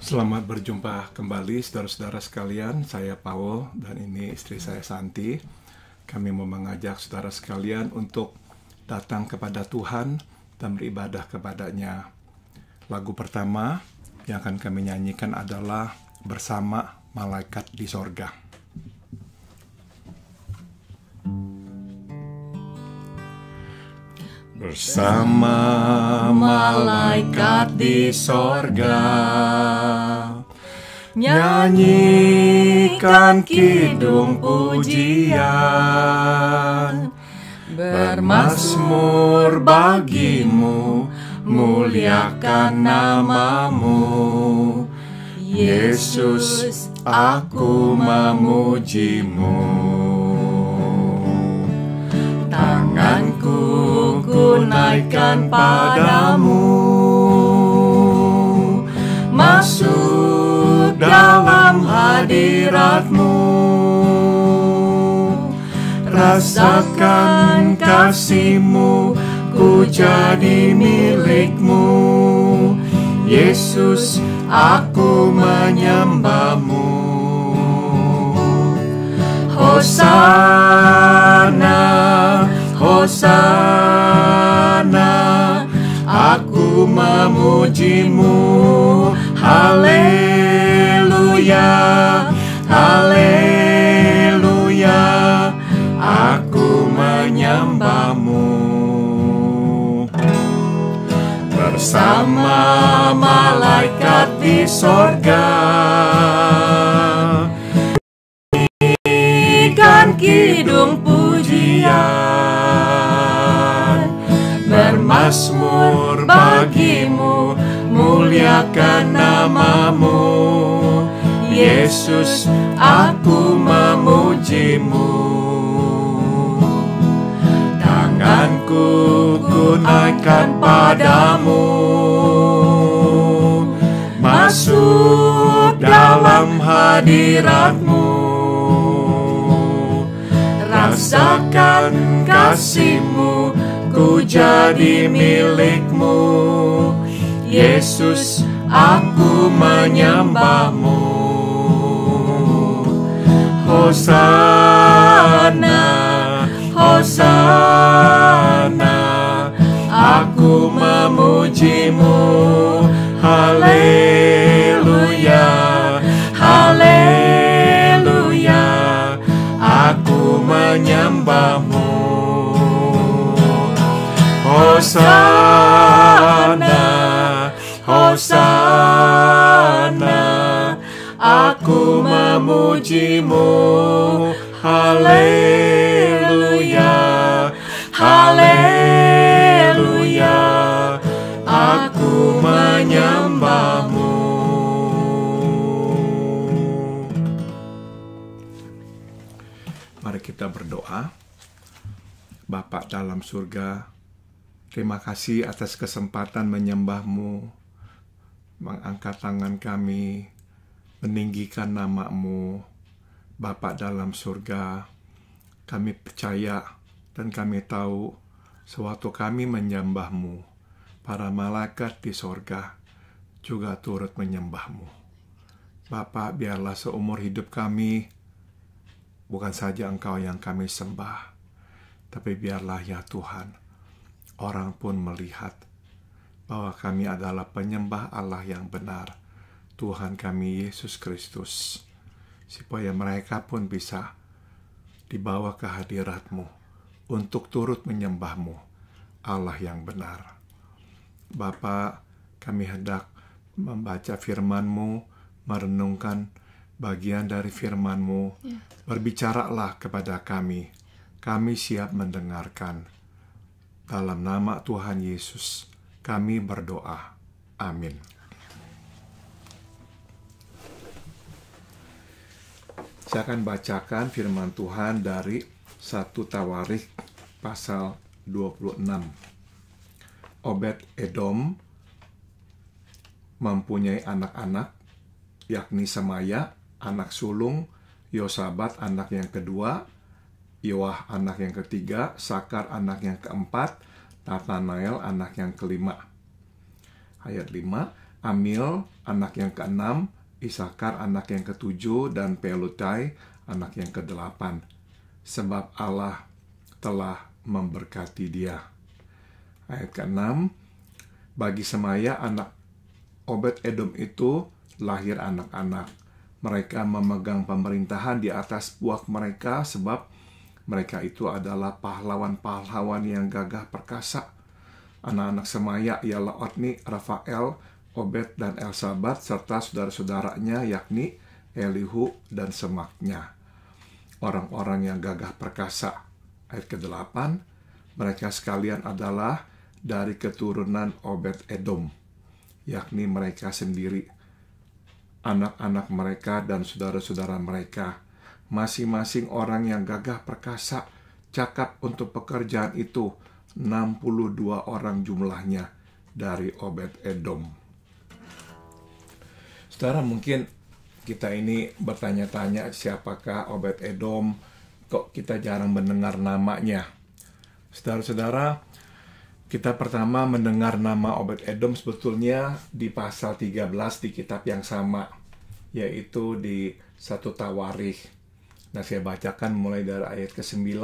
Selamat berjumpa kembali saudara-saudara sekalian, saya Paul dan ini istri saya Santi. Kami mau mengajak saudara sekalian untuk datang kepada Tuhan dan beribadah kepada-Nya. Lagu pertama yang akan kami nyanyikan adalah Bersama Malaikat di Sorga. Bersama malaikat di sorga, nyanyikan kidung pujian, bermazmur bagimu, muliakan namamu. Yesus, aku memujimu. Tanganku ku naikkan padamu, masuk dalam hadiratmu. Rasakan kasih-Mu, ku jadi milik-Mu. Yesus, aku menyembah-Mu. Hosana, Hosana, aku memuji-Mu. Haleluya, haleluya, aku menyembah-Mu. Bersama malaikat di sorga, nyanyikan kidung pujian, bermazmur bagimu, muliakan namamu. Yesus, aku memuji-Mu. Tanganku ku naikkan padamu, masuk dalam hadirat-Mu. Rasakan kasih-Mu, ku jadi milik-Mu. Yesus, aku menyembah-Mu. Hosana, Hosana, aku memuji-Mu. Haleluya, haleluya, aku menyembah-Mu. Hosana, Hosana, aku memuji-Mu. Haleluya, haleluya, aku menyembah-Mu. Mari kita berdoa. Bapa dalam surga, terima kasih atas kesempatan menyembah-Mu, mengangkat tangan kami, meninggikan nama-Mu. Bapa dalam surga, kami percaya dan kami tahu sewaktu kami menyembah-Mu, para malaikat di sorga juga turut menyembah-Mu. Bapa, biarlah seumur hidup kami, bukan saja Engkau yang kami sembah, tapi biarlah ya Tuhan, orang pun melihat bahwa kami adalah penyembah Allah yang benar, Tuhan kami Yesus Kristus, supaya mereka pun bisa dibawa ke hadirat-Mu untuk turut menyembah-Mu, Allah yang benar. Bapa, kami hendak membaca firman-Mu, merenungkan bagian dari firman-Mu. Berbicaralah kepada kami, kami siap mendengarkan. Dalam nama Tuhan Yesus, kami berdoa. Amin. Saya akan bacakan firman Tuhan dari 1 Tawarikh pasal 26. Obed Edom mempunyai anak-anak, yakni Semaya, anak sulung, Yosabat, anak yang kedua, Yoah, anak yang ketiga, Sakar, anak yang keempat, Natanael, anak yang kelima. Ayat 5, Amil anak yang ke-6, Isakar anak yang ke-7, dan Pelutai anak yang ke-8. Sebab Allah telah memberkati dia. Ayat ke-6, bagi Semaya anak Obed Edom itu lahir anak-anak. Mereka memegang pemerintahan di atas puak mereka sebab mereka itu adalah pahlawan-pahlawan yang gagah perkasa. Anak-anak Semaya ialah Otni, Rafael, Obed, dan Elsabat, serta saudara-saudaranya yakni Elihu dan semaknya. Orang-orang yang gagah perkasa. Ayat ke-8, mereka sekalian adalah dari keturunan Obed Edom, yakni mereka sendiri, anak-anak mereka dan saudara-saudara mereka. Masing-masing orang yang gagah perkasa, cakap untuk pekerjaan itu, 62 orang jumlahnya dari Obed Edom. Saudara, mungkin kita ini bertanya-tanya siapakah Obed Edom, kok kita jarang mendengar namanya. Saudara-saudara, kita pertama mendengar nama Obed Edom sebetulnya di pasal 13 di kitab yang sama, yaitu di 1 Tawarikh. Nah, saya bacakan mulai dari ayat ke-9.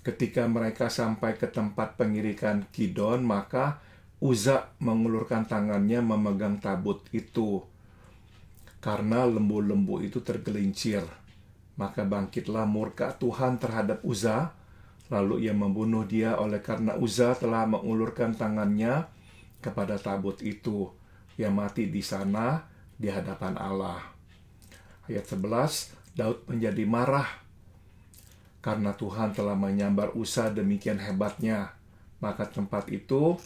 Ketika mereka sampai ke tempat pengirikan Kidon, maka Uza mengulurkan tangannya memegang tabut itu. Karena lembu-lembu itu tergelincir, maka bangkitlah murka Tuhan terhadap Uza, lalu ia membunuh dia oleh karena Uza telah mengulurkan tangannya kepada tabut itu. Ia mati di sana di hadapan Allah. Ayat 11, Daud menjadi marah karena Tuhan telah menyambar Uza demikian hebatnya. Maka tempat itu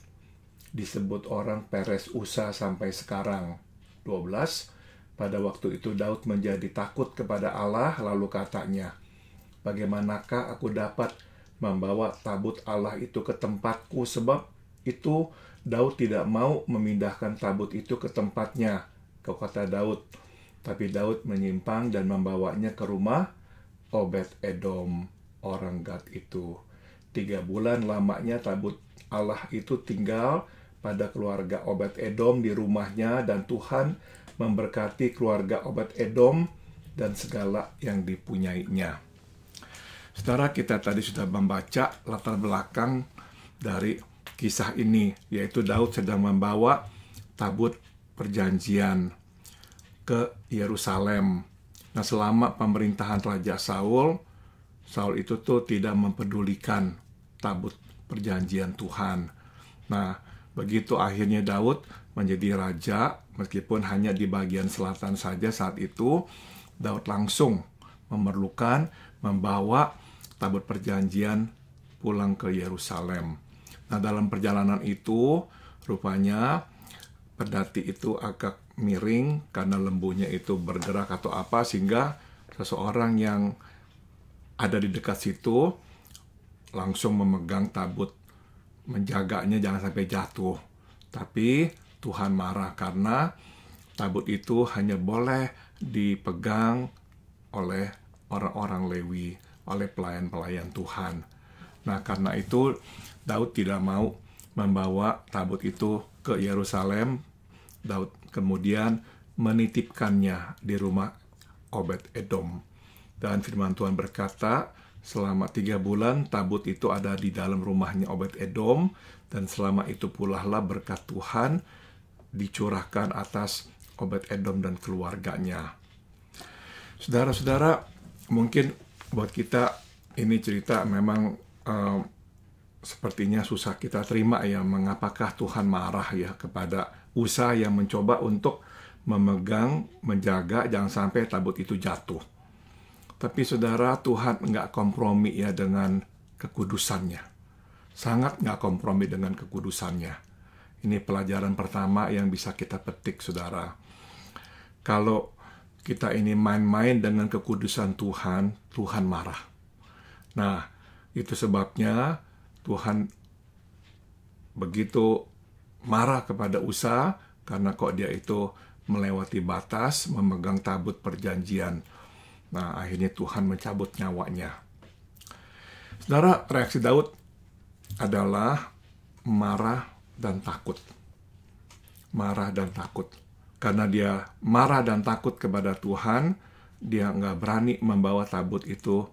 disebut orang Peres Uza sampai sekarang. 12, pada waktu itu Daud menjadi takut kepada Allah, lalu katanya, bagaimanakah aku dapat membawa tabut Allah itu ke tempatku? Sebab itu Daud tidak mau memindahkan tabut itu ke tempatnya, kata Daud. Tapi Daud menyimpang dan membawanya ke rumah Obed Edom, orang Gad itu. 3 bulan lamanya tabut Allah itu tinggal pada keluarga Obed Edom di rumahnya, dan Tuhan memberkati keluarga Obed Edom dan segala yang dipunyainya. Saudara, kita tadi sudah membaca latar belakang dari kisah ini, yaitu Daud sedang membawa tabut perjanjian ke Yerusalem. Nah, selama pemerintahan Raja Saul itu tuh tidak mempedulikan tabut perjanjian Tuhan. Nah, begitu akhirnya Daud menjadi raja, meskipun hanya di bagian selatan saja saat itu, Daud langsung memerlukan membawa tabut perjanjian pulang ke Yerusalem. Nah, dalam perjalanan itu, rupanya pedati itu agak miring karena lembunya itu bergerak atau apa, sehingga seseorang yang ada di dekat situ langsung memegang tabut, menjaganya jangan sampai jatuh. Tapi Tuhan marah karena tabut itu hanya boleh dipegang oleh orang-orang Lewi, oleh pelayan-pelayan Tuhan. Nah, karena itu Daud tidak mau membawa tabut itu ke Yerusalem. Daud kemudian menitipkannya di rumah Obed Edom. Dan firman Tuhan berkata, selama 3 bulan tabut itu ada di dalam rumahnya Obed Edom, dan selama itu pula lah berkat Tuhan dicurahkan atas Obed Edom dan keluarganya. Saudara-saudara, mungkin buat kita ini cerita memang sepertinya susah kita terima ya, mengapakah Tuhan marah ya kepada Uza yang mencoba untuk memegang, menjaga jangan sampai tabut itu jatuh. Tapi saudara, Tuhan nggak kompromi ya dengan kekudusannya. Sangat nggak kompromi dengan kekudusannya. Ini pelajaran pertama yang bisa kita petik, saudara. Kalau kita ini main-main dengan kekudusan Tuhan, Tuhan marah. Nah, itu sebabnya Tuhan begitu marah kepada Uza karena kok dia itu melewati batas, memegang tabut perjanjian. Nah, akhirnya Tuhan mencabut nyawanya. Saudara, reaksi Daud adalah marah dan takut. marah dan takut. Karena dia marah dan takut kepada Tuhan, dia nggak berani membawa tabut itu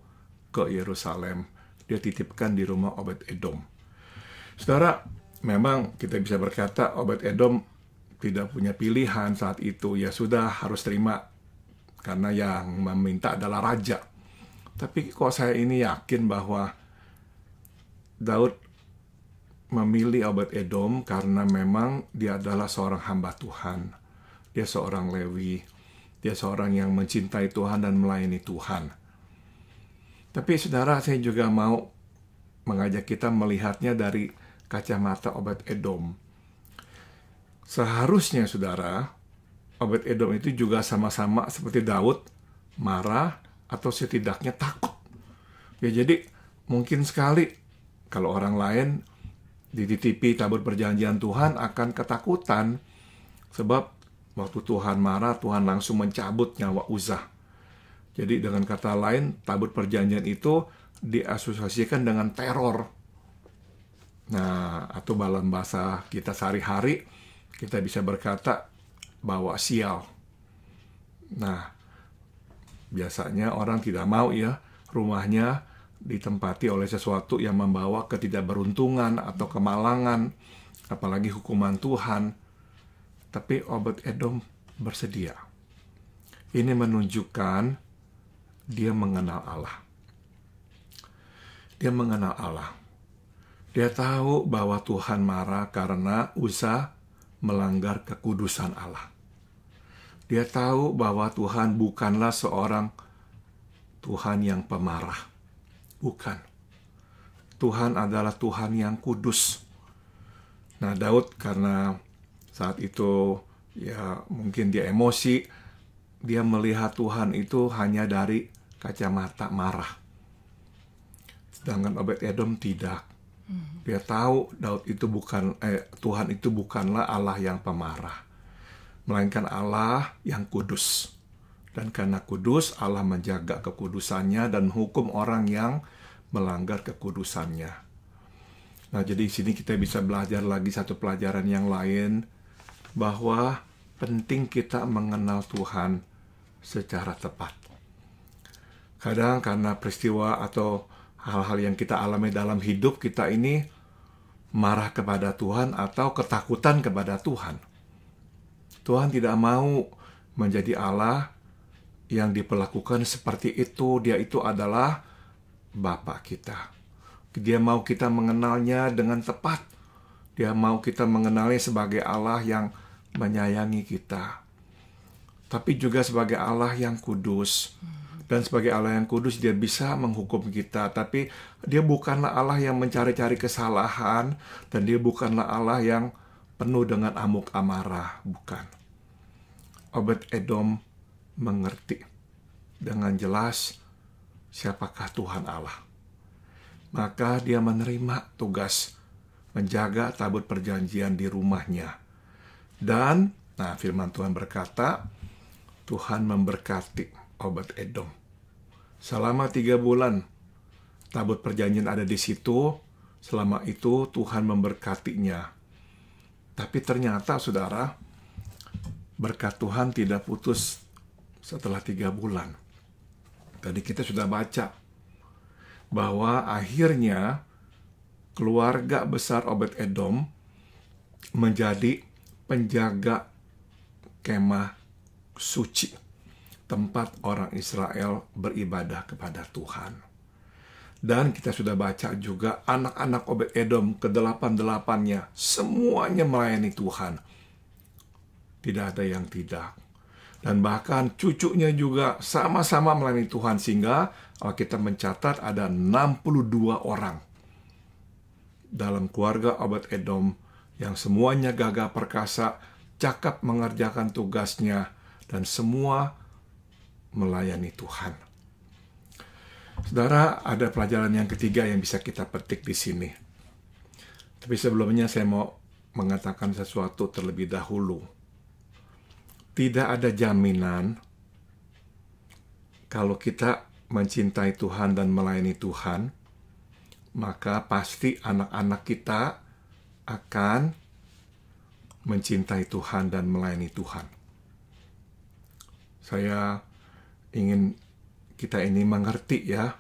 ke Yerusalem. Dia titipkan di rumah Obed-Edom. Saudara, memang kita bisa berkata Obed-Edom tidak punya pilihan saat itu. Ya sudah, harus terima karena yang meminta adalah raja. Tapi kok saya ini yakin bahwa Daud memilih Obed-Edom karena memang dia adalah seorang hamba Tuhan. Dia seorang Lewi. Dia seorang yang mencintai Tuhan dan melayani Tuhan. Tapi saudara, saya juga mau mengajak kita melihatnya dari kacamata Obed-Edom. Seharusnya saudara, Obed-Edom itu juga sama-sama seperti Daud, marah atau setidaknya takut. Ya jadi mungkin sekali kalau orang lain dititipi tabut perjanjian Tuhan akan ketakutan. Sebab waktu Tuhan marah, Tuhan langsung mencabut nyawa Uzah. Jadi dengan kata lain, tabut perjanjian itu diasosiasikan dengan teror. Nah, atau dalam bahasa kita sehari-hari, kita bisa berkata bawa sial. Nah, biasanya orang tidak mau ya rumahnya ditempati oleh sesuatu yang membawa ketidakberuntungan atau kemalangan, apalagi hukuman Tuhan. Tapi Obed-Edom bersedia. Ini menunjukkan dia mengenal Allah. Dia mengenal Allah. Dia tahu bahwa Tuhan marah karena Uzah melanggar kekudusan Allah. Dia tahu bahwa Tuhan bukanlah seorang Tuhan yang pemarah. Bukan. Tuhan adalah Tuhan yang kudus. Nah, Daud karena saat itu ya mungkin dia emosi, dia melihat Tuhan itu hanya dari kacamata marah. Sedangkan Obed-Edom tidak. Dia tahu Tuhan itu bukanlah Allah yang pemarah, melainkan Allah yang kudus. Dan karena kudus, Allah menjaga kekudusannya dan hukum orang yang melanggar kekudusannya. Nah, jadi di sini kita bisa belajar lagi satu pelajaran yang lain, bahwa penting kita mengenal Tuhan secara tepat. Kadang karena peristiwa atau hal-hal yang kita alami dalam hidup kita ini marah kepada Tuhan atau ketakutan kepada Tuhan. Tuhan tidak mau menjadi Allah yang diperlakukan seperti itu. Dia itu adalah Bapa kita. Dia mau kita mengenalnya dengan tepat. Dia mau kita mengenalnya sebagai Allah yang menyayangi kita. Tapi juga sebagai Allah yang kudus. Dan sebagai Allah yang kudus, dia bisa menghukum kita. Tapi dia bukanlah Allah yang mencari-cari kesalahan. Dan dia bukanlah Allah yang penuh dengan amuk amarah. Bukan. Obed-Edom mengerti dengan jelas siapakah Tuhan Allah. Maka dia menerima tugas menjaga tabut perjanjian di rumahnya. Dan, firman Tuhan berkata, Tuhan memberkati Obed-Edom. Selama 3 bulan tabut perjanjian ada di situ. Selama itu Tuhan memberkatinya. Tapi ternyata saudara, berkat Tuhan tidak putus setelah 3 bulan. Tadi kita sudah baca bahwa akhirnya keluarga besar Obed-Edom menjadi penjaga kemah suci, tempat orang Israel beribadah kepada Tuhan. Dan kita sudah baca juga anak-anak Obed-Edom ke-8-8-nya semuanya melayani Tuhan. Tidak ada yang tidak. Dan bahkan cucunya juga sama-sama melayani Tuhan, sehingga Alkitab mencatat ada 62 orang dalam keluarga Obed-Edom yang semuanya gagah perkasa, cakap mengerjakan tugasnya, dan semua melayani Tuhan. Saudara, ada pelajaran yang ketiga yang bisa kita petik di sini. Tapi sebelumnya saya mau mengatakan sesuatu terlebih dahulu. Tidak ada jaminan kalau kita mencintai Tuhan dan melayani Tuhan, maka pasti anak-anak kita akan mencintai Tuhan dan melayani Tuhan. Saya ingin kita ini mengerti ya,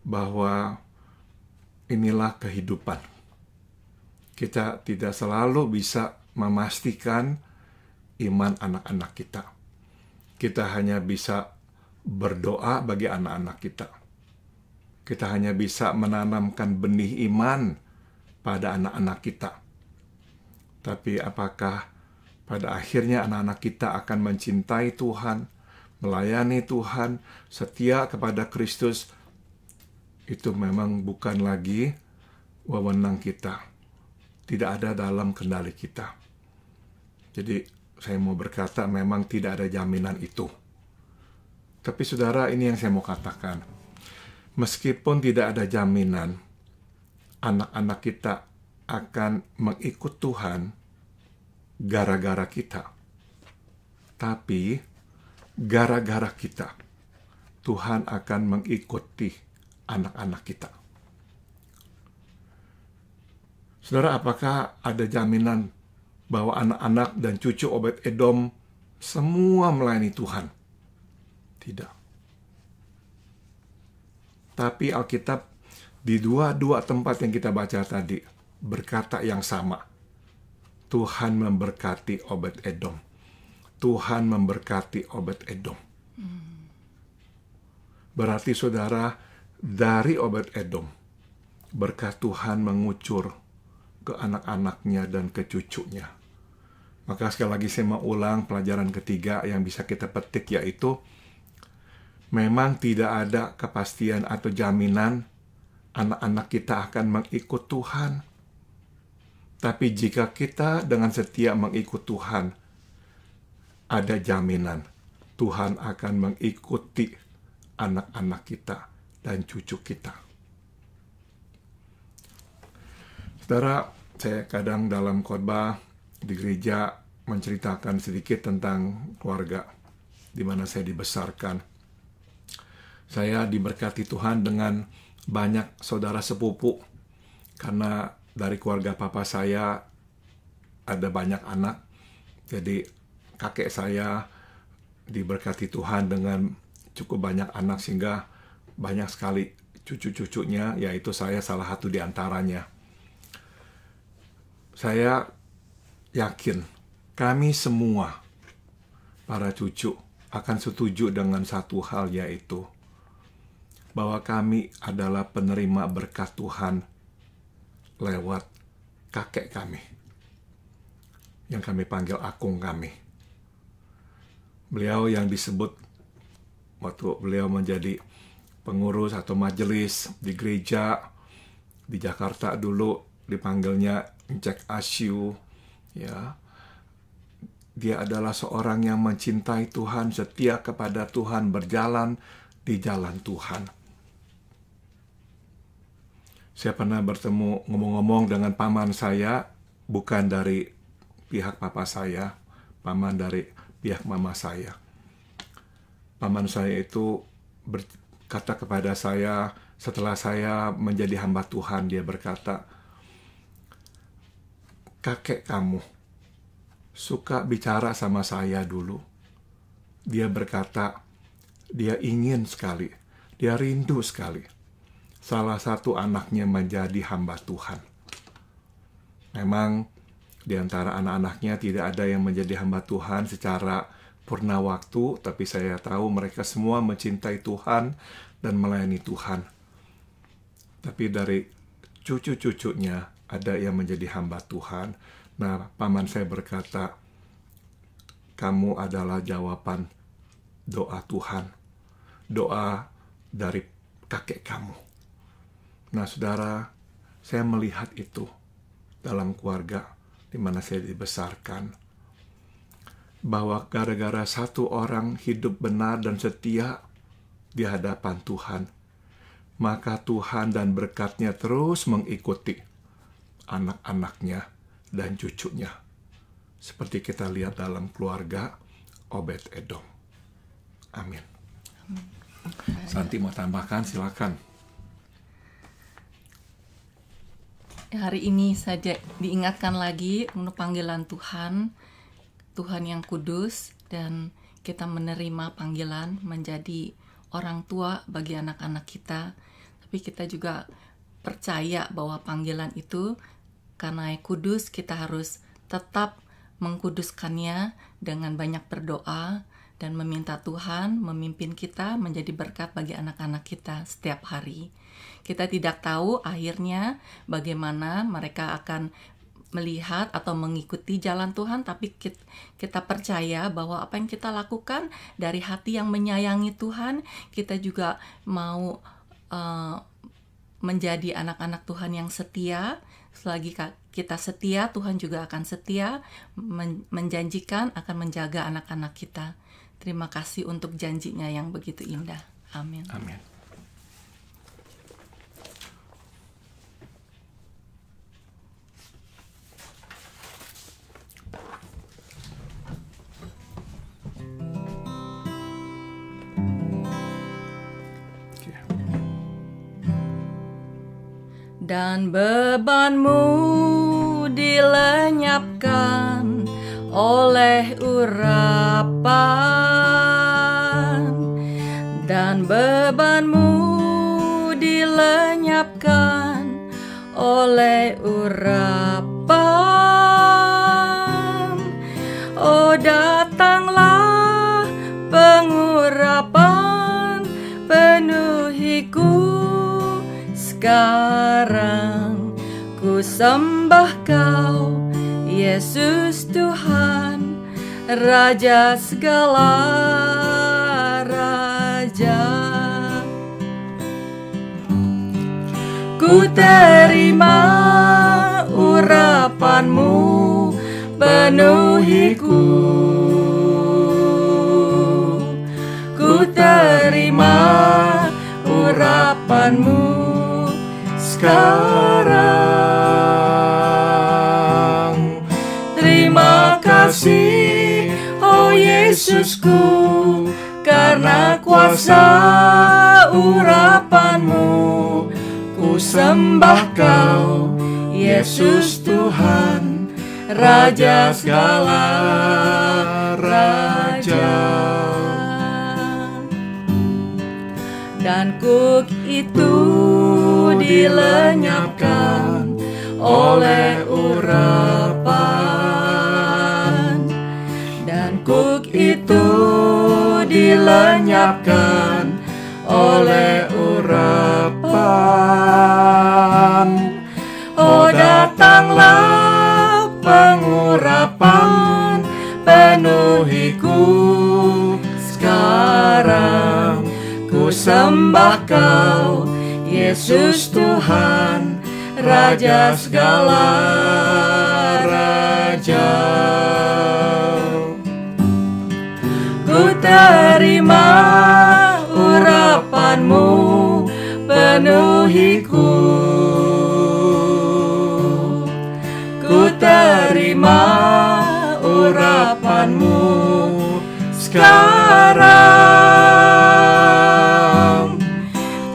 bahwa inilah kehidupan. Kita tidak selalu bisa memastikan iman anak-anak kita. Kita hanya bisa berdoa bagi anak-anak kita. Kita hanya bisa menanamkan benih iman pada anak-anak kita. Tapi apakah pada akhirnya anak-anak kita akan mencintai Tuhan, melayani Tuhan, setia kepada Kristus? Itu memang bukan lagi wewenang kita. Tidak ada dalam kendali kita. Jadi saya mau berkata memang tidak ada jaminan itu. Tapi saudara, ini yang saya mau katakan. Meskipun tidak ada jaminan, anak-anak kita akan mengikut Tuhan gara-gara kita. Tapi gara-gara kita, Tuhan akan mengikuti anak-anak kita. Saudara, apakah ada jaminan bahwa anak-anak dan cucu Obed-Edom semua melayani Tuhan? Tidak. Tapi Alkitab di dua tempat yang kita baca tadi berkata yang sama. Tuhan memberkati Obed-Edom. Tuhan memberkati Obed-Edom. Berarti saudara, dari Obed-Edom, berkat Tuhan mengucur ke anak-anaknya dan ke cucunya. Maka sekali lagi saya mau ulang pelajaran ketiga yang bisa kita petik, yaitu memang tidak ada kepastian atau jaminan anak-anak kita akan mengikut Tuhan. Tapi jika kita dengan setia mengikut Tuhan, ada jaminan Tuhan akan mengikuti anak-anak kita dan cucu kita. Saudara, saya kadang dalam khotbah di gereja menceritakan sedikit tentang keluarga di mana saya dibesarkan. Saya diberkati Tuhan dengan banyak saudara sepupu, karena dari keluarga papa saya ada banyak anak. Jadi kakek saya diberkati Tuhan dengan cukup banyak anak, sehingga banyak sekali cucu-cucunya, yaitu saya salah satu di antaranya. Saya yakin kami semua, para cucu, akan setuju dengan satu hal, yaitu bahwa kami adalah penerima berkat Tuhan lewat kakek kami, yang kami panggil akung kami. Beliau yang disebut waktu beliau menjadi pengurus atau majelis di gereja di Jakarta dulu, dipanggilnya Cek Asyu, ya. Dia adalah seorang yang mencintai Tuhan, setia kepada Tuhan, berjalan di jalan Tuhan. Saya pernah bertemu ngomong-ngomong dengan paman saya, bukan dari pihak papa saya, paman dari pihak mama saya. Paman saya itu berkata kepada saya setelah saya menjadi hamba Tuhan, dia berkata, kakek kamu suka bicara sama saya dulu. Dia berkata, dia ingin sekali, dia rindu sekali salah satu anaknya menjadi hamba Tuhan. Memang di antara anak-anaknya tidak ada yang menjadi hamba Tuhan secara purna waktu, tapi saya tahu mereka semua mencintai Tuhan dan melayani Tuhan. Tapi dari cucu-cucunya ada yang menjadi hamba Tuhan. Nah, paman saya berkata, kamu adalah jawaban doa Tuhan, doa dari kakek kamu. Nah, saudara, saya melihat itu dalam keluarga di mana saya dibesarkan, bahwa gara-gara satu orang hidup benar dan setia di hadapan Tuhan, maka Tuhan dan berkat-Nya terus mengikuti anak-anaknya dan cucunya. Seperti kita lihat dalam keluarga Obed-Edom. Amin. Santi mau tambahkan, silakan. Hari ini saja diingatkan lagi untuk panggilan Tuhan, Tuhan yang kudus, dan kita menerima panggilan menjadi orang tua bagi anak-anak kita. Tapi kita juga percaya bahwa panggilan itu karena kudus, kita harus tetap mengkuduskannya dengan banyak berdoa dan meminta Tuhan memimpin kita menjadi berkat bagi anak-anak kita setiap hari. Kita tidak tahu akhirnya bagaimana mereka akan melihat atau mengikuti jalan Tuhan, tapi kita percaya bahwa apa yang kita lakukan dari hati yang menyayangi Tuhan, kita juga mau menjadi anak-anak Tuhan yang setia. Selagi kita setia, Tuhan juga akan setia, menjanjikan akan menjaga anak-anak kita. Terima kasih untuk janjinya yang begitu indah. Amin. Amin. Dan bebanmu dilenyapkan oleh urapan, dan bebanmu dilenyapkan oleh urapan. Oh, datanglah pengurapan, penuhiku sekarang. Ku sembah Kau, Yesus Tuhan, Raja segala raja. Ku terima urapan-Mu, penuhiku. Ku terima urapan-Mu sekarang. Terima kasih, oh Yesusku, karena kuasa urapan-Mu. Ku sembah Kau, Yesus Tuhan, Raja segala raja. Dan kuk itu dilenyapkan oleh urapan, dan kuk itu dilenyapkan oleh urapan. Oh, datanglah pengurapan, penuhiku sekarang. Ku sembah Kau, Yesus Tuhan, Raja segala raja. Ku terima urapan-Mu, penuhiku. Ku terima urapan-Mu sekarang.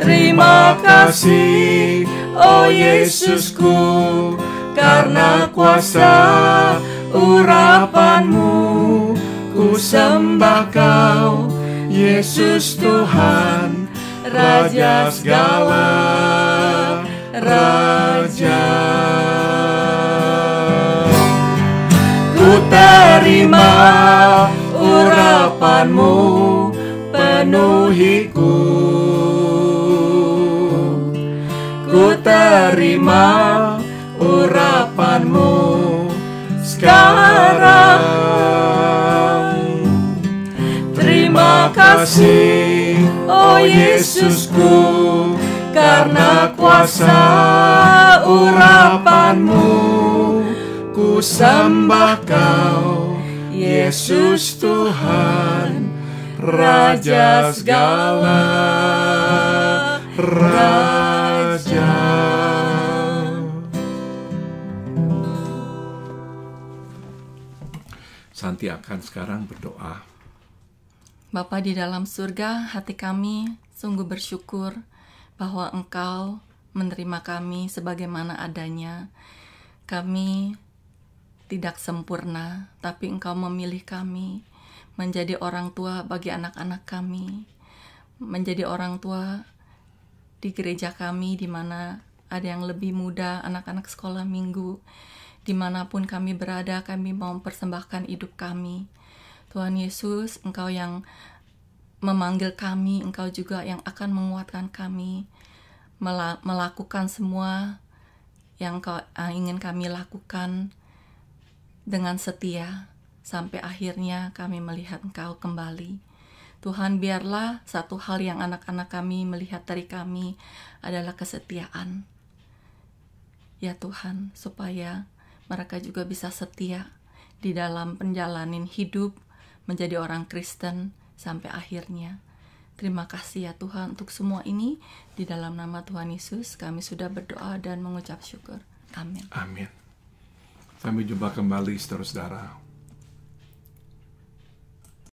Terima kasih, oh Yesusku, karena kuasa urapan-Mu. Ku sembah Kau, Yesus Tuhan, Raja segala raja. Ku terima urapan-Mu, penuhiku. Ku terima urapan-Mu sekarang. Terima kasih, oh Yesusku, karena kuasa urapan-Mu. Ku sembah Kau, Yesus Tuhan, Raja segala raja. Santi akan sekarang berdoa. Bapa di dalam surga, hati kami sungguh bersyukur bahwa Engkau menerima kami sebagaimana adanya. Kami tidak sempurna, tapi Engkau memilih kami menjadi orang tua bagi anak-anak kami, menjadi orang tua di gereja kami, di mana ada yang lebih muda, anak-anak sekolah minggu. Dimanapun kami berada, kami mau mempersembahkan hidup kami. Tuhan Yesus, Engkau yang memanggil kami, Engkau juga yang akan menguatkan kami, melakukan semua yang Engkau ingin kami lakukan dengan setia, sampai akhirnya kami melihat Engkau kembali. Tuhan, biarlah satu hal yang anak-anak kami melihat dari kami adalah kesetiaan. Ya Tuhan, supaya mereka juga bisa setia di dalam penjalanin hidup menjadi orang Kristen sampai akhirnya. Terima kasih ya Tuhan untuk semua ini. Di dalam nama Tuhan Yesus kami sudah berdoa dan mengucap syukur. Amin. Amin. Sampai jumpa kembali saudara-saudara.